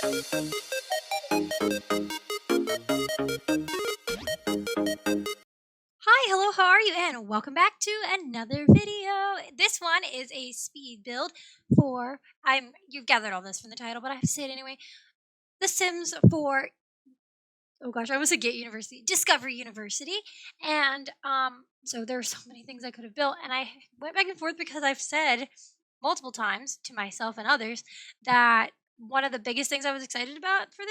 Hi, hello, how are you? And welcome back to another video. This one is a speed build for you've gathered all this from the title, but I have to say it anyway. The Sims for oh gosh, I almost said Gate University, Discovery University. And so there's so many things I could have built, and I went back and forth because I've said multiple times to myself and others that one of the biggest things I was excited about for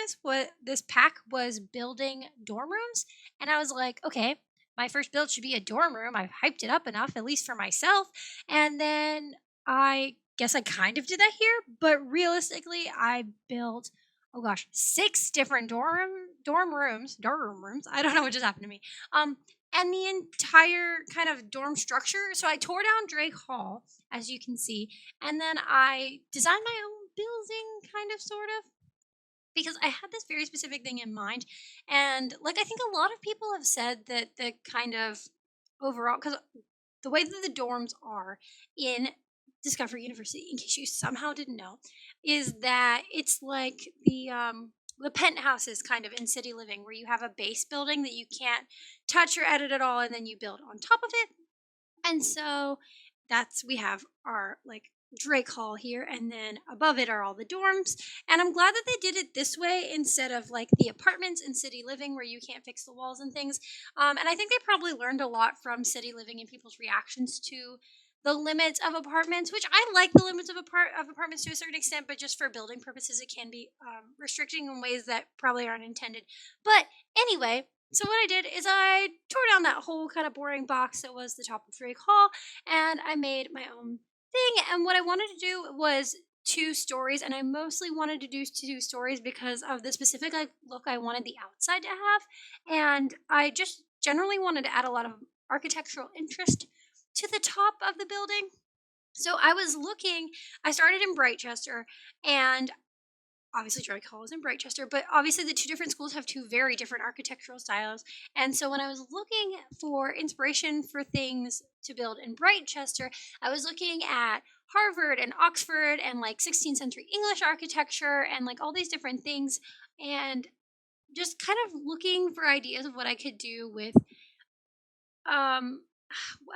this pack was building dorm rooms. And I was like, okay, my first build should be a dorm room. I've hyped it up enough, at least for myself. And then I guess I kind of did that here, but realistically, I built oh gosh, six different dorm rooms. I don't know what just happened to me. And the entire kind of dorm structure. So I tore down Drake Hall, as you can see, and then I designed my own building, kind of, sort of, because I had this very specific thing in mind. And like I think a lot of people have said that the kind of overall, because the way that the dorms are in Discovery University, in case you somehow didn't know, is that it's like the penthouses kind of in city living, where you have a base building that you can't touch or edit at all, and then you build on top of it. And so that's we have our like Drake Hall here, and then above it are all the dorms. And I'm glad that they did it this way instead of like the apartments in city living where you can't fix the walls and things. And I think they probably learned a lot from city living and people's reactions to the limits of apartments, which I like the limits of apartments to a certain extent, but just for building purposes, it can be restricting in ways that probably aren't intended. But anyway, so what I did is I tore down that whole kind of boring box that was the top of Drake Hall, and I made my own thing. And what I wanted to do was two stories, and I mostly wanted to do two stories because of the specific look I wanted the outside to have. And I just generally wanted to add a lot of architectural interest to the top of the building. So I started in Brightchester, and obviously Drake Hall is in Brightchester, but obviously the two different schools have two very different architectural styles. And so when I was looking for inspiration for things to build in Brightchester, I was looking at Harvard and Oxford and like 16th century English architecture and like all these different things, and just kind of looking for ideas of what I could do with um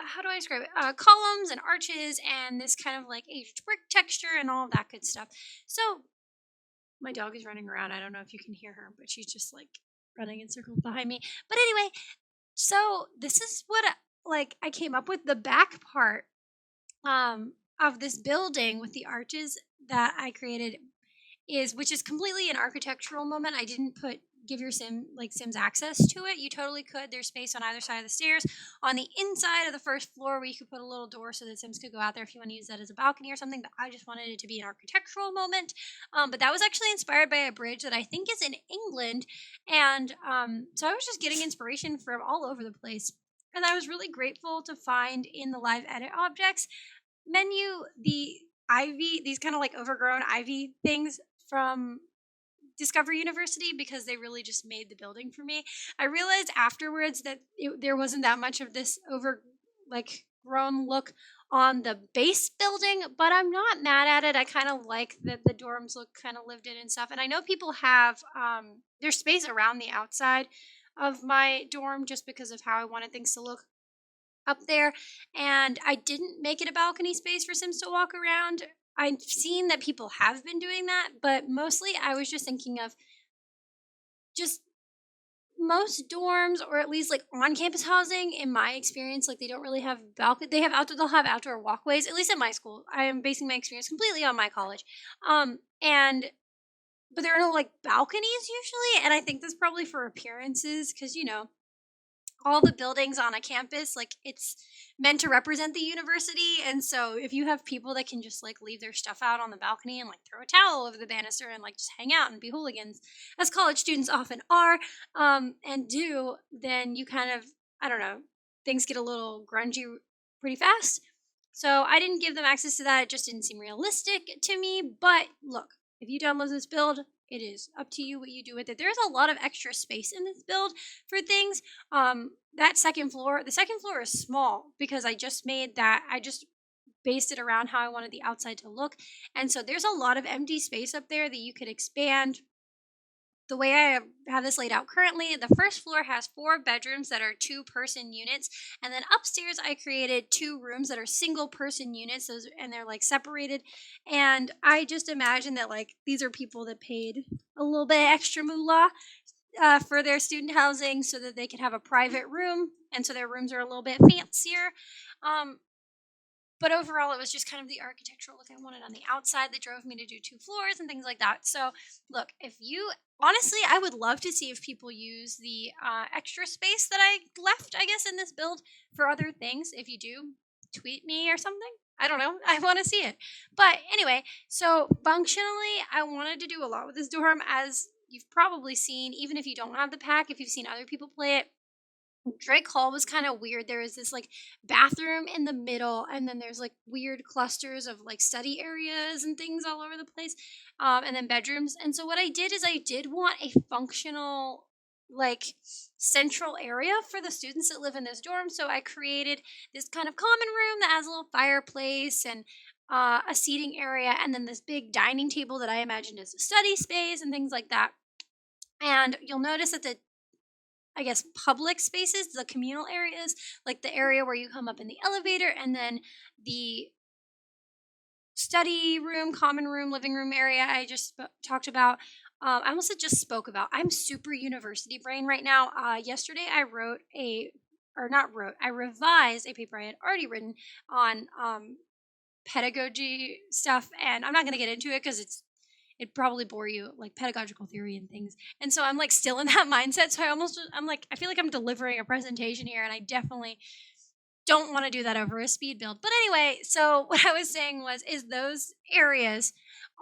how do I describe it? Columns and arches and this kind of like aged brick texture and all of that good stuff. So my dog is running around. I don't know if you can hear her, but she's just like running in circles behind me. But anyway, so this is what like I came up with. The back part of this building with the arches that I created which is completely an architectural moment. I didn't give your Sims access to it. You totally could. There's space on either side of the stairs. On the inside of the first floor, where you could put a little door so that Sims could go out there if you want to use that as a balcony or something. But I just wanted it to be an architectural moment. But that was actually inspired by a bridge that I think is in England, and so I was just getting inspiration from all over the place. And I was really grateful to find in the live edit objects menu these kind of like overgrown ivy things from Discovery University, because they really just made the building for me. I realized afterwards that there wasn't that much of this like grown look on the base building, but I'm not mad at it. I kind of like that the dorms look kind of lived in and stuff. And I know people have there's space around the outside of my dorm just because of how I wanted things to look up there. And I didn't make it a balcony space for Sims to walk around. I've seen that people have been doing that, but mostly I was just thinking of just most dorms, or at least like on campus housing, in my experience, like they don't really have balcony. They'll have outdoor walkways, at least at my school. I am basing my experience completely on my college. And but there are no like balconies usually, and I think that's probably for appearances, because all the buildings on a campus, like it's meant to represent the university. And so if you have people that can just like leave their stuff out on the balcony and like throw a towel over the banister and like just hang out and be hooligans, as college students often are, and do, then you kind of, I don't know, things get a little grungy pretty fast. So I didn't give them access to that. It just didn't seem realistic to me. But look, if you download this build, it is up to you what you do with it. There's a lot of extra space in this build for things. The second floor is small because I just based it around how I wanted the outside to look. And so there's a lot of empty space up there that you could expand the way I have this laid out currently, the first floor has 4 bedrooms that are 2-person units, and then upstairs I created 2 rooms that are single-person units. Those and they're like separated, and I just imagine that like these are people that paid a little bit extra moolah for their student housing so that they could have a private room, and so their rooms are a little bit fancier. Um, but overall, it was just kind of the architectural look I wanted on the outside that drove me to do 2 floors and things like that. So, look, if you honestly, I would love to see if people use the extra space that I left, I guess, in this build for other things. If you do, tweet me or something. I don't know. I want to see it. But anyway, so functionally, I wanted to do a lot with this dorm, as you've probably seen, even if you don't have the pack, if you've seen other people play it. Drake Hall was kind of weird. There is this like bathroom in the middle, and then there's like weird clusters of like study areas and things all over the place, and then bedrooms. And so what I did is I did want a functional like central area for the students that live in this dorm. So I created this kind of common room that has a little fireplace and a seating area, and then this big dining table that I imagined as a study space and things like that. And you'll notice that the I guess, public spaces, the communal areas, like the area where you come up in the elevator, and then the study room, common room, living room area I just talked about. I almost said just spoke about. I'm super university brain right now. Yesterday I I revised a paper I had already written on pedagogy stuff, and I'm not going to get into it because it'd probably bore you, like pedagogical theory and things. And so I'm like still in that mindset. So I'm like, I feel like I'm delivering a presentation here, and I definitely don't want to do that over a speed build. But anyway, so what I was saying is those areas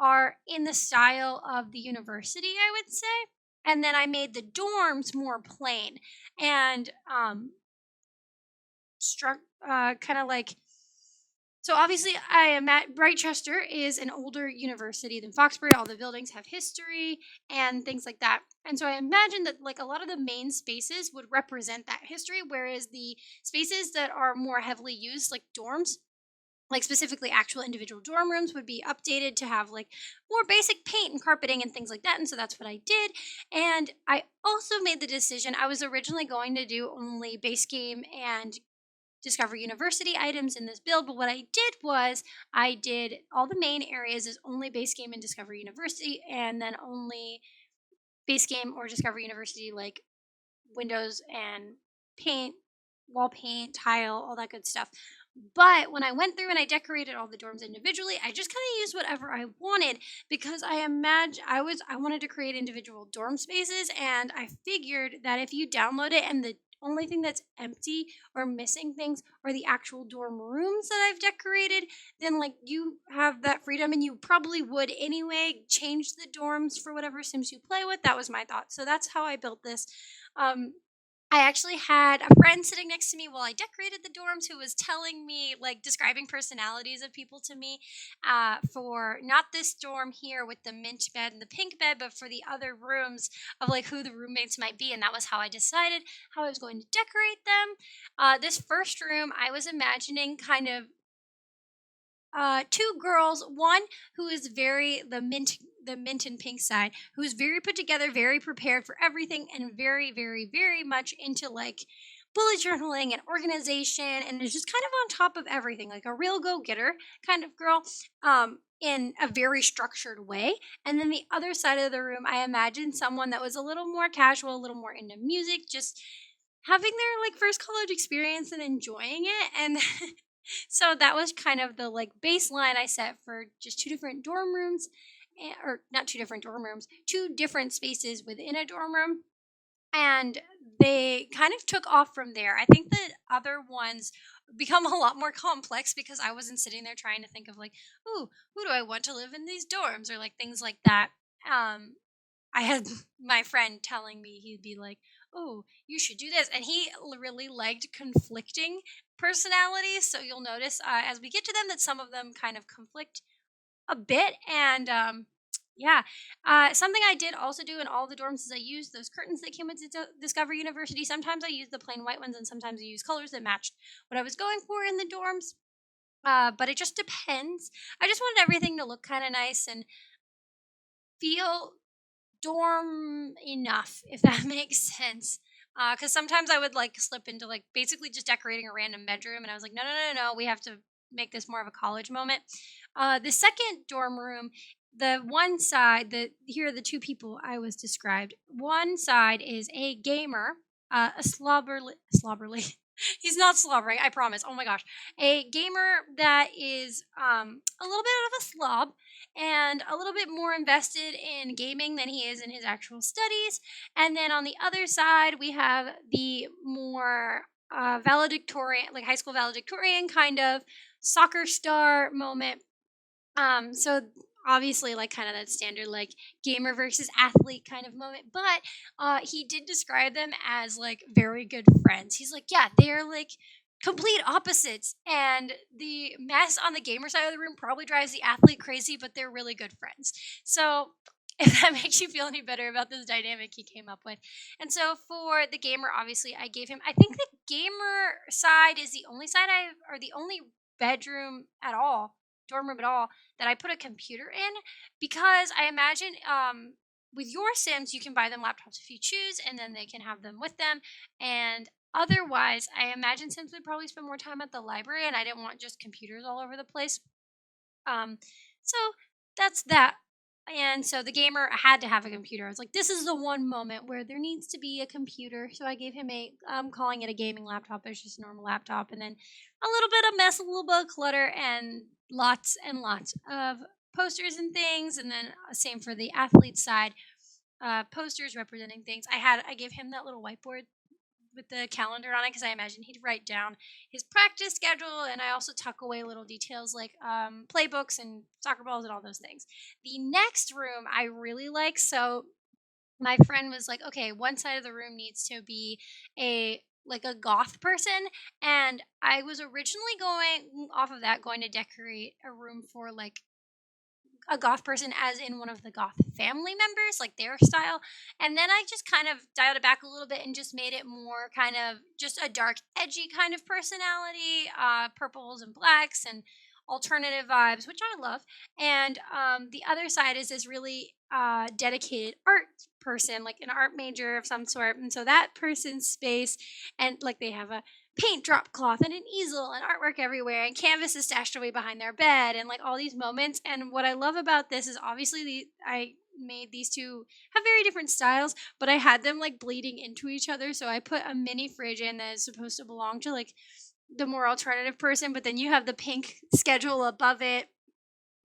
are in the style of the university, I would say. And then I made the dorms more plain and struck kind of like so obviously, I am at Brightchester is an older university than Foxbury. All the buildings have history and things like that. And so I imagine that like a lot of the main spaces would represent that history, whereas the spaces that are more heavily used, like dorms, like specifically actual individual dorm rooms, would be updated to have like more basic paint and carpeting and things like that. And so that's what I did. And I also made the decision. I was originally going to do only base game and Discover University items in this build, but what I did was I did all the main areas as only base game and Discover University, and then only base game or Discover University like windows and paint, wall paint, tile, all that good stuff. But when I went through and I decorated all the dorms individually, I just kind of used whatever I wanted because I wanted to create individual dorm spaces, and I figured that if you download it and the only thing that's empty or missing things are the actual dorm rooms that I've decorated, then like you have that freedom, and you probably would anyway change the dorms for whatever Sims you play with. That was my thought. So that's how I built this. Um, I actually had a friend sitting next to me while I decorated the dorms who was telling me, like, describing personalities of people to me for not this dorm here with the mint bed and the pink bed, but for the other rooms of, like, who the roommates might be. And that was how I decided how I was going to decorate them. This first room, I was imagining kind of 2 girls, one who is the mint and pink side, who is very put together, very prepared for everything, and very, very, very much into like bullet journaling and organization, and is just kind of on top of everything, like a real go-getter kind of girl, in a very structured way. And then the other side of the room, I imagined someone that was a little more casual, a little more into music, just having their like first college experience and enjoying it. And so that was kind of the like baseline I set for just 2 different dorm rooms, or not 2 different dorm rooms, 2 different spaces within a dorm room. And they kind of took off from there. I think the other ones become a lot more complex because I wasn't sitting there trying to think of like, ooh, who do I want to live in these dorms or like things like that. I had my friend telling me, he'd be like, "Oh, you should do this," and he really liked conflicting personalities. So you'll notice as we get to them that some of them kind of conflict a bit, and yeah, something I did also do in all the dorms is I used those curtains that came with Discover University. Sometimes I used the plain white ones, and sometimes I used colors that matched what I was going for in the dorms. But it just depends. I just wanted everything to look kind of nice and feel dorm enough, if that makes sense. Because sometimes I would like slip into like basically just decorating a random bedroom, and I was like, no, no, no, no, we have to make this more of a college moment. The second dorm room, the one side, the here are the two people I was described. One side is a gamer, a slobberly. He's not slobbering, I promise. Oh my gosh, a gamer that is a little bit of a slob and a little bit more invested in gaming than he is in his actual studies. And then on the other side, we have the more valedictorian, like high school valedictorian kind of soccer star moment. So obviously, like kind of that standard, like gamer versus athlete kind of moment. But he did describe them as like very good friends. He's like, yeah, they're like complete opposites, and the mess on the gamer side of the room probably drives the athlete crazy, but they're really good friends. So if that makes you feel any better about this dynamic he came up with. And so for the gamer, obviously I gave him, I think the gamer side is the only side or the only bedroom at all, dorm room at all, that I put a computer in, because I imagine with your Sims you can buy them laptops if you choose, and then they can have them with them. And otherwise, I imagine Sims would probably spend more time at the library, and I didn't want just computers all over the place. Um, so that's that. And so the gamer had to have a computer. I was like, this is the one moment where there needs to be a computer. So I gave him I'm calling it a gaming laptop. It's just a normal laptop. And then a little bit of mess, a little bit of clutter, and lots of posters and things. And then same for the athlete side, posters representing things. I gave him that little whiteboard with the calendar on it, because I imagine he'd write down his practice schedule, and I also tuck away little details like playbooks and soccer balls and all those things. The next room I really like, so my friend was like, okay, one side of the room needs to be a goth person, and I was originally going off of that, going to decorate a room for like a goth person as in one of the goth family members, like their style. And then I just kind of dialed it back a little bit and just made it more kind of just a dark, edgy kind of personality, purples and blacks and alternative vibes, which I love. And the other side is this really dedicated art person, like an art major of some sort. And so that person's space, and like they have a paint drop cloth and an easel and artwork everywhere, and canvases stashed away behind their bed, and like all these moments. And what I love about this is obviously I made these two have very different styles, but I had them like bleeding into each other. So I put a mini fridge in that is supposed to belong to like the more alternative person, but then you have the pink schedule above it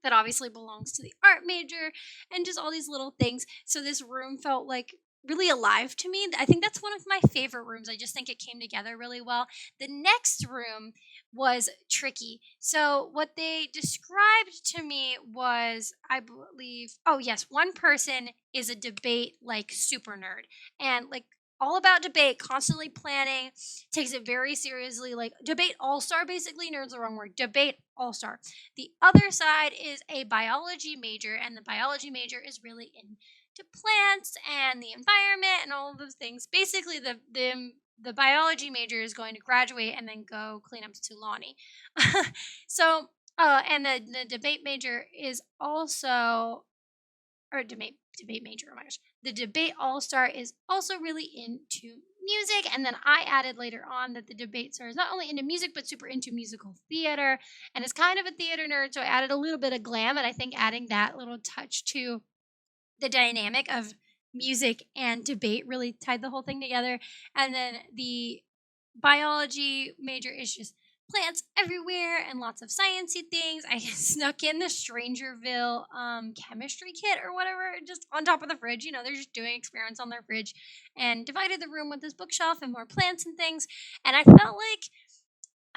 that obviously belongs to the art major, and just all these little things. So this room felt like really alive to me. I think that's one of my favorite rooms. I just think it came together really well. The next room was tricky. So what they described to me was, I believe, oh yes, one person is a debate like super nerd, and like all about debate, constantly planning, takes it very seriously, like debate all-star basically. Nerd's the wrong word. Debate all-star. The other side is a biology major, and the biology major is really into plants and the environment and all of those things. Basically, the biology major is going to graduate and then go clean up Tulani. So, and the debate major is also, or debate major. Oh my gosh, the debate all star is also really into music. And then I added later on that the debate star is not only into music but super into musical theater, and is kind of a theater nerd. So I added a little bit of glam, and I think adding that little touch to the dynamic of music and debate really tied the whole thing together. And then the biology major is just plants everywhere and lots of sciencey things. I snuck in the Strangerville chemistry kit or whatever just on top of the fridge. You know, they're just doing experiments on their fridge, and divided the room with this bookshelf and more plants and things. And I felt like,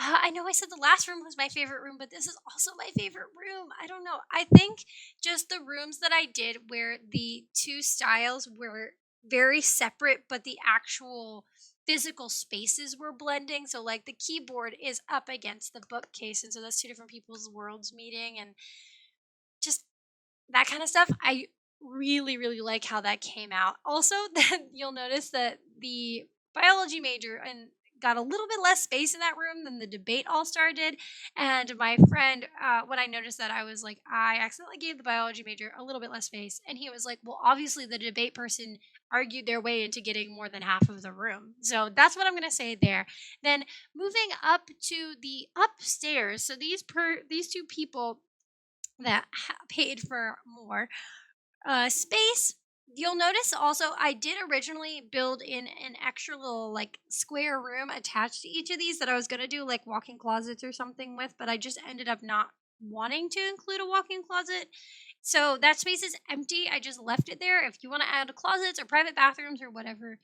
I know I said the last room was my favorite room, but this is also my favorite room. I don't know. I think just the rooms that I did where the two styles were very separate, but the actual physical spaces were blending. So, like, the keyboard is up against the bookcase, and so that's two different people's worlds meeting, and just that kind of stuff. I really, really like how that came out. Also, that you'll notice that the biology major and got a little bit less space in that room than the debate all-star did. And my friend, when I noticed that, I was like, I accidentally gave the biology major a little bit less space. And he was like, well, obviously the debate person argued their way into getting more than half of the room. So that's what I'm going to say there. Then moving up to the upstairs. So these two people that paid for more space. You'll notice also I did originally build in an extra little like square room attached to each of these that I was going to do like walk-in closets or something with, but I just ended up not wanting to include a walk-in closet. So that space is empty. I just left it there. If you want to add closets or private bathrooms or whatever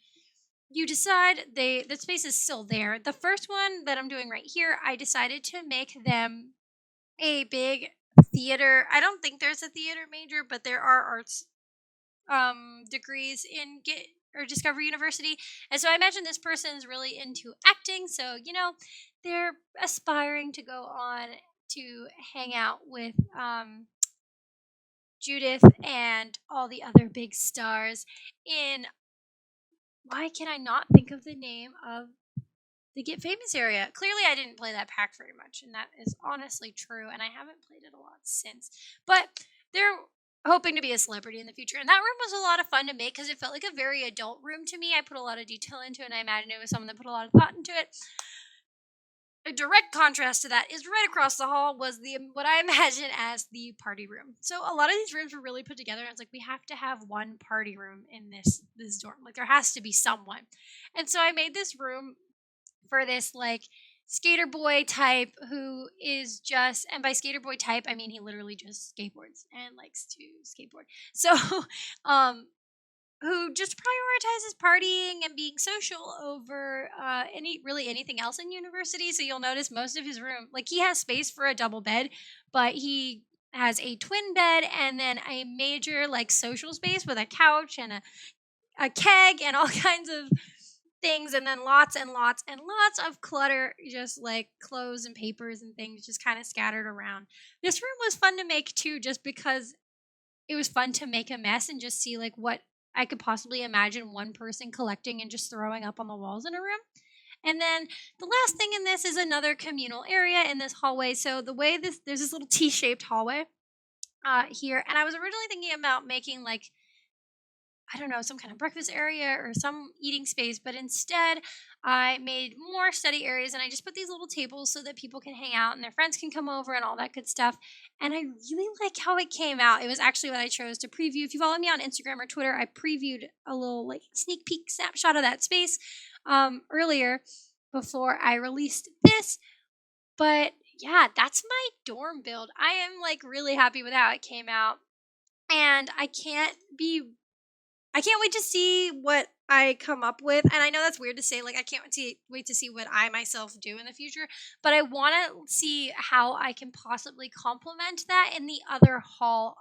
you decide, the space is still there. The first one that I'm doing right here, I decided to make them a big theater. I don't think there's a theater major, but there are arts degrees in Discovery University. And so I imagine this person is really into acting. So, they're aspiring to go on to hang out with Judith and all the other big stars in, why can I not think of the name of the Get Famous area? Clearly I didn't play that pack very much, and that is honestly true, and I haven't played it a lot since. But they're hoping to be a celebrity in the future, and that room was a lot of fun to make because it felt like a very adult room to me. I put a lot of detail into it, and I imagine it was someone that put a lot of thought into it. A direct contrast to that is right across the hall was what I imagine as the party room. So a lot of these rooms were really put together, and it's like, we have to have one party room in this dorm. Like, there has to be someone. And so I made this room for this like skater boy type who is just, and by skater boy type I mean he literally just skateboards and likes to skateboard. So who just prioritizes partying and being social over anything else in university. So you'll notice most of his room, like, he has space for a double bed, but he has a twin bed and then a major like social space with a couch and a keg and all kinds of things, and then lots and lots and lots of clutter, just like clothes and papers and things just kind of scattered around. This room was fun to make too, just because it was fun to make a mess and just see like what I could possibly imagine one person collecting and just throwing up on the walls in a room. And then the last thing in this is another communal area in this hallway. So the way there's this little T-shaped hallway here, and I was originally thinking about making like, I don't know, some kind of breakfast area or some eating space, but instead I made more study areas, and I just put these little tables so that people can hang out and their friends can come over and all that good stuff. And I really like how it came out. It was actually what I chose to preview. If you follow me on Instagram or Twitter, I previewed a little like sneak peek snapshot of that space earlier before I released this. But yeah, that's my dorm build. I am like really happy with how it came out, and I can't wait to see what I come up with. And I know that's weird to say, like, I can't wait to see what I myself do in the future, but I want to see how I can possibly complement that in the other hall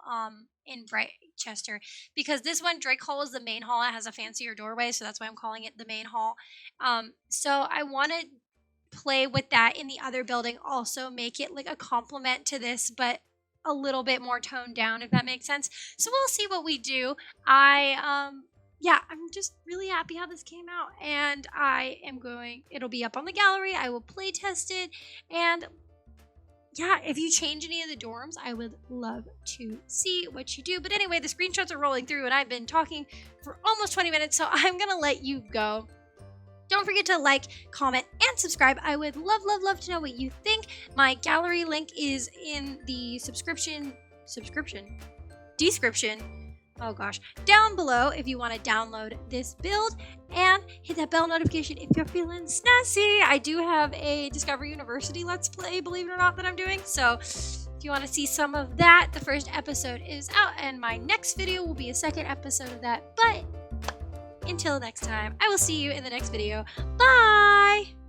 in Chester, because this one, Drake Hall, is the main hall. It has a fancier doorway, so that's why I'm calling it the main hall. So I want to play with that in the other building, also make it like a complement to this, but a little bit more toned down, if that makes sense. So we'll see what we do. I'm just really happy how this came out, and it'll be up on the gallery. I will play test it, and yeah, if you change any of the dorms, I would love to see what you do. But anyway, the screenshots are rolling through, and I've been talking for almost 20 minutes, so I'm gonna let you go. Don't forget to like, comment, and subscribe. I would love, love, love to know what you think. My gallery link is in the description. Oh gosh, down below if you want to download this build, and hit that bell notification if you're feeling snazzy. I do have a Discovery University Let's Play, believe it or not, that I'm doing. So if you want to see some of that, the first episode is out, and my next video will be a second episode of that. But until next time, I will see you in the next video. Bye!